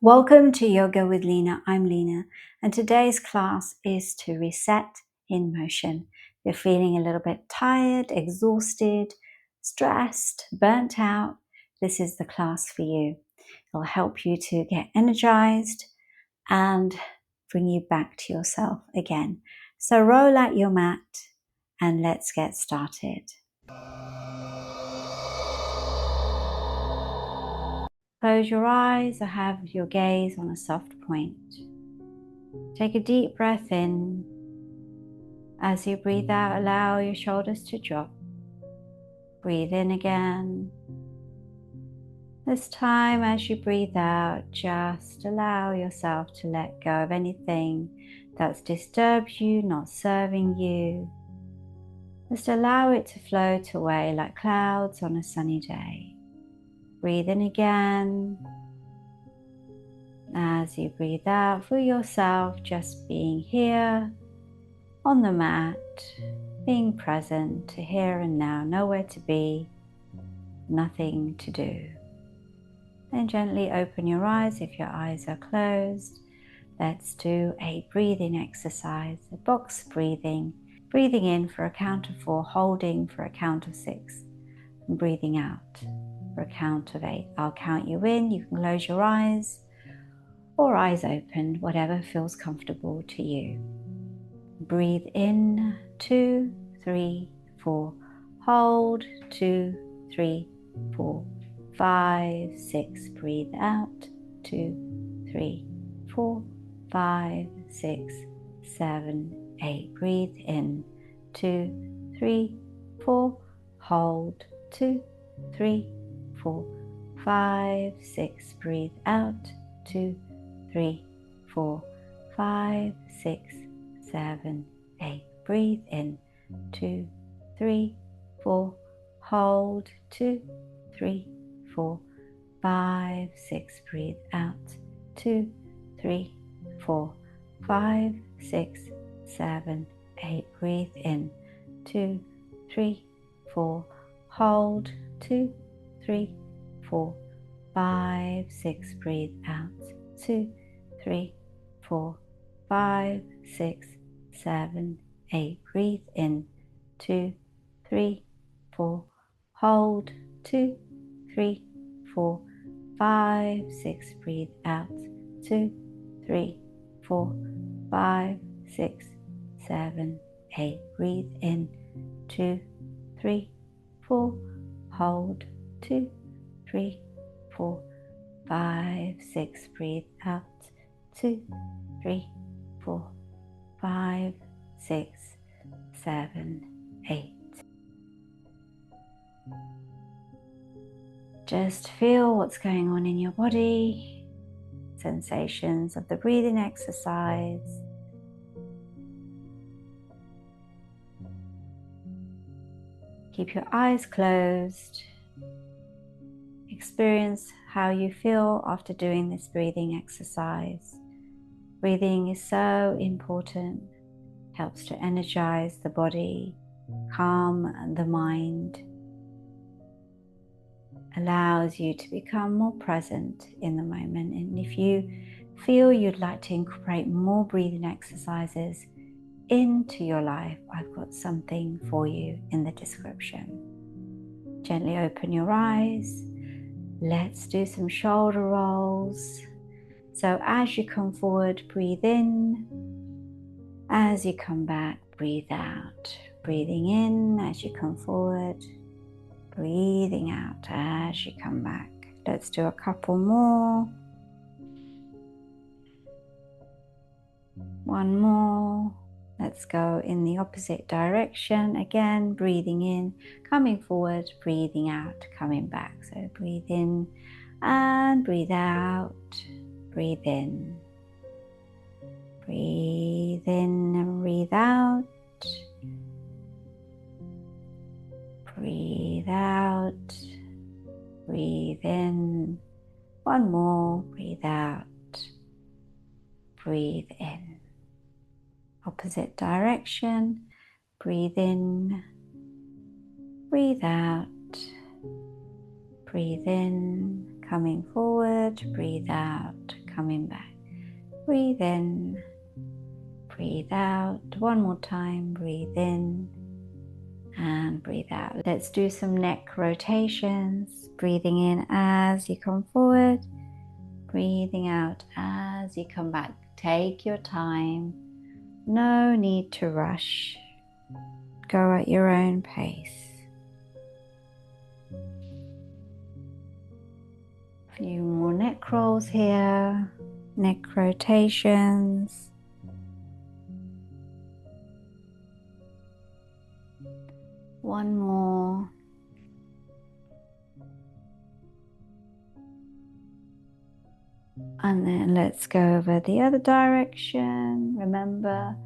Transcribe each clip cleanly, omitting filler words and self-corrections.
Welcome to Yoga with Lena. I'm Lena, and today's class is to reset in motion. If you're feeling a little bit tired, exhausted, stressed, burnt out, this is the class for you. It'll help you to get energized and bring you back to yourself again. So roll out your mat and let's get started. Close your eyes or have your gaze on a soft point. Take a deep breath in. As you breathe out, allow your shoulders to drop. Breathe in again. This time, as you breathe out, just allow yourself to let go of anything that's disturbed you, not serving you. Just allow it to float away like clouds on a sunny day. Breathe in again. As you breathe out, feel yourself just being here on the mat, being present to here and now, nowhere to be, nothing to do. Then gently open your eyes if your eyes are closed. Let's do a breathing exercise, a box breathing. Breathing in for a count of 4, holding for a count of 6, and breathing out for a count of 8. I'll count you in. You can close your eyes or eyes open, whatever feels comfortable to you. Breathe in, 2, 3, 4. Hold, 2, 3, 4, 5, 6. Breathe out, 2, 3, 4, 5, 6, 7, 8. Breathe in, 2, 3, 4. Hold, 2, 3, 4, 5, 6. Breathe out, 2, 3, 4, 5, 6, 7, 8. Breathe in, 2, 3, 4. Hold, 2, 3, 4, 5, 6. Breathe out, 2, 3, 4, 5, 6, 7, 8. Breathe in, 2, 3, 4. Hold, 2, 3, 4, 5, 6. Breathe out, 2, 3, 4, 5, 6, 7, 8. Breathe in, 2, 3, 4. Hold, 2, 3, 4, 5, 6. Breathe out, 2, 3, 4, 5, 6, 7, 8. Breathe in, 2, 3, 4. Hold, 2, 3, 4, 5, 6. Breathe out, 2, 3, 4, 5, 6, 7, 8. Just feel what's going on in your body, sensations of the breathing exercise. Keep your eyes closed. Experience how you feel after doing this breathing exercise. Breathing is so important. Helps to energize the body, calm the mind, allows you to become more present in the moment. And if you feel you'd like to incorporate more breathing exercises into your life, I've got something for you in the description. Gently open your eyes. Let's do some shoulder rolls. So as you come forward, breathe in. As you come back, breathe out. Breathing in as you come forward. Breathing out as you come back. Let's do a couple more. One more. Let's go in the opposite direction. Again, breathing in, coming forward, breathing out, coming back. So breathe in and breathe out. Breathe in. Breathe in and breathe out. Breathe out. Breathe in. One more. Breathe out. Breathe in. Opposite direction. Breathe in. Breathe out. Breathe in. Coming forward. Breathe out. coming back. Breathe in, breathe out. One more time, breathe in and breathe out. Let's do some neck rotations. Breathing in as you come forward, breathing out as you come back. Take your time, no need to rush. Go at your own pace. A few more neck rolls here, neck rotations. One more. And then let's go over the other direction. Remember,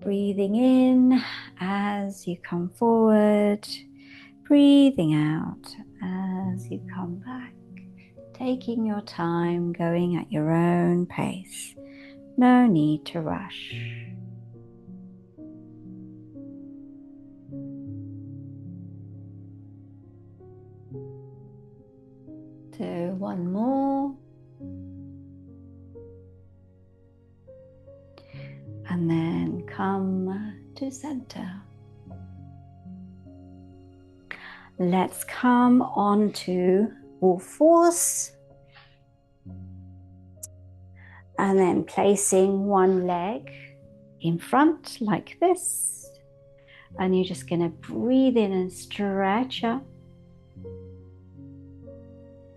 breathing in as you come forward, breathing out as you come back. Taking your time, going at your own pace. No need to rush. Do one more. And then come to center. Let's come onto all fours. And then placing one leg in front like this. And you're just going to breathe in and stretch up.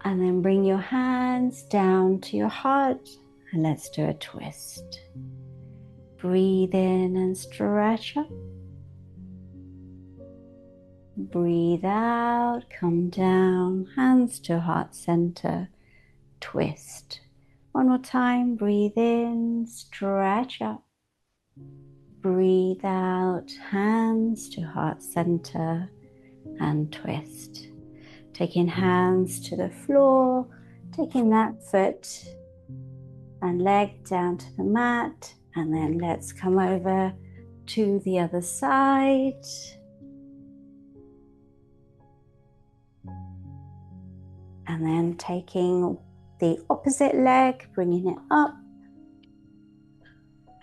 And then bring your hands down to your heart. And let's do a twist. Breathe in and stretch up. Breathe out, come down, hands to heart center, twist. One more time, breathe in, stretch up. Breathe out, hands to heart center and twist. Taking hands to the floor, taking that foot and leg down to the mat, and then let's come over to the other side. And then taking the opposite leg, bringing it up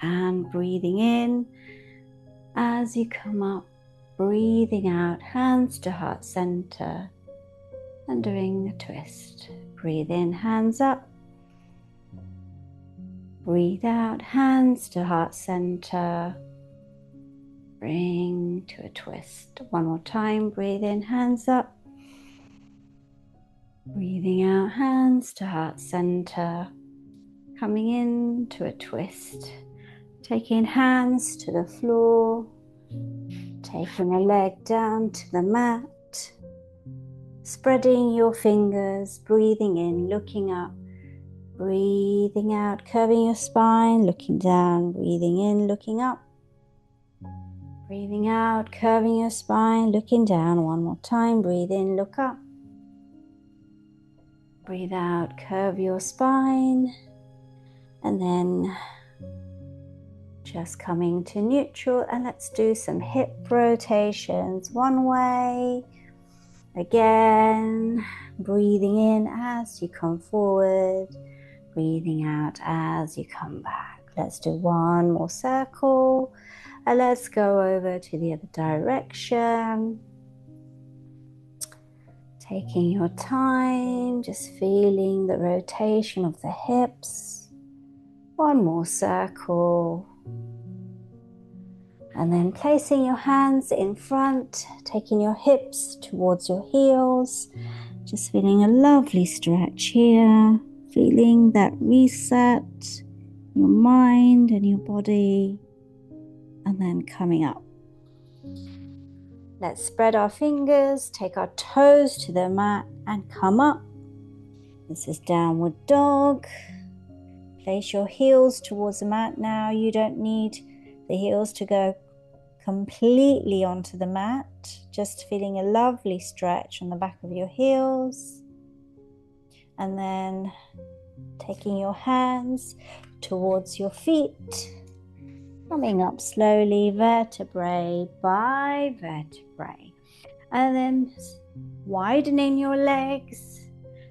and breathing in as you come up, breathing out, hands to heart center and doing a twist. Breathe in, hands up. Breathe out, hands to heart center. Bring to a twist. One more time, breathe in, hands up. Breathing out, hands to heart center, coming into a twist. Taking hands to the floor, taking a leg down to the mat, spreading your fingers, breathing in, looking up, breathing out, curving your spine, looking down, breathing in, looking up, breathing out, curving your spine, looking down. One more time, breathe in, look up. Breathe out, curve your spine, and then just coming to neutral, and let's do some hip rotations. One way, again, breathing in as you come forward, breathing out as you come back. Let's do one more circle, and let's go over to the other direction. Taking your time, just feeling the rotation of the hips. One more circle. And then placing your hands in front, taking your hips towards your heels. Just feeling a lovely stretch here. Feeling that reset, your mind and your body. And then coming up. Let's spread our fingers, take our toes to the mat and come up. This is downward dog. Place your heels towards the mat now. You don't need the heels to go completely onto the mat. Just feeling a lovely stretch on the back of your heels. And then taking your hands towards your feet. Coming up slowly, vertebrae by vertebrae. And then widening your legs,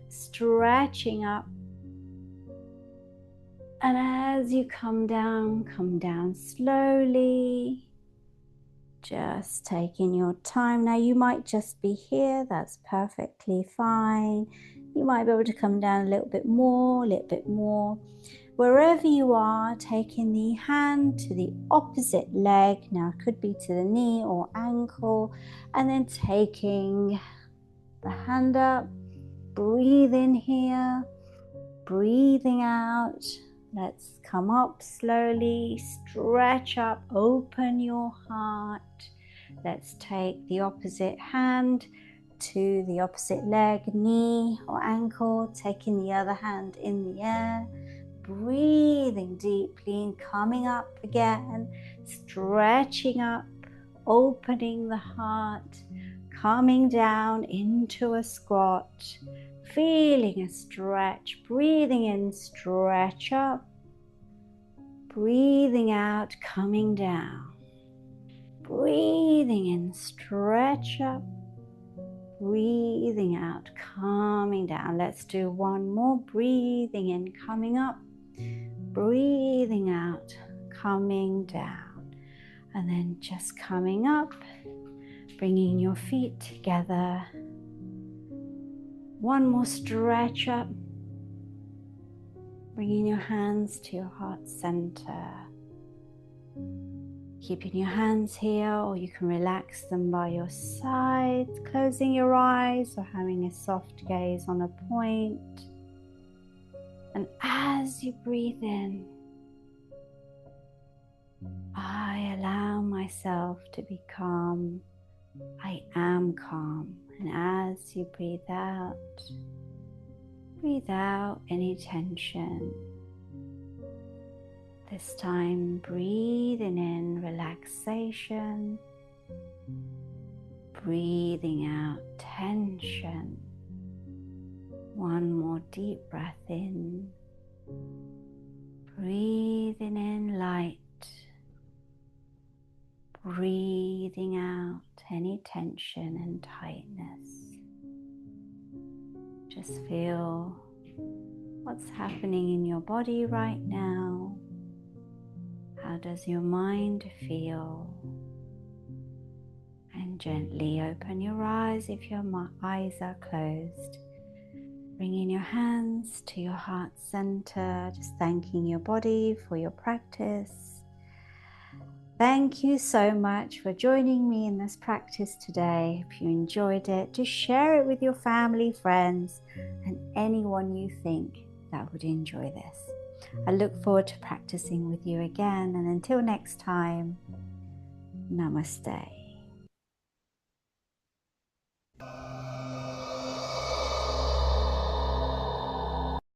stretching up. And as you come down slowly, just taking your time. Now you might just be here, that's perfectly fine. You might be able to come down a little bit more. Wherever you are, taking the hand to the opposite leg. Now it could be to the knee or ankle, and then taking the hand up, breathe in here, breathing out. Let's come up slowly, stretch up, open your heart. Let's take the opposite hand to the opposite leg, knee or ankle, taking the other hand in the air, breathing deeply and coming up again, stretching up, opening the heart, coming down into a squat, feeling a stretch, breathing in, stretch up, breathing out, coming down, breathing in, stretch up, breathing out, coming down. Let's do one more. Breathing in, coming up, breathing out, coming down, and then just coming up, bringing your feet together. One more stretch up, bringing your hands to your heart center. Keeping your hands here, or you can relax them by your side, closing your eyes or having a soft gaze on a point. And as you breathe in, I allow myself to be calm. I am calm. And as you breathe out any tension. This time, breathing in relaxation, breathing out tension. One more deep breath in, breathing in light, breathing out any tension and tightness. Just feel what's happening in your body right now. How does your mind feel? And gently open your eyes if your eyes are closed. Bringing your hands to your heart center, just thanking your body for your practice. Thank you so much for joining me in this practice today. If you enjoyed it, just share it with your family, friends, and anyone you think that would enjoy this. I look forward to practicing with you again, and until next time, namaste.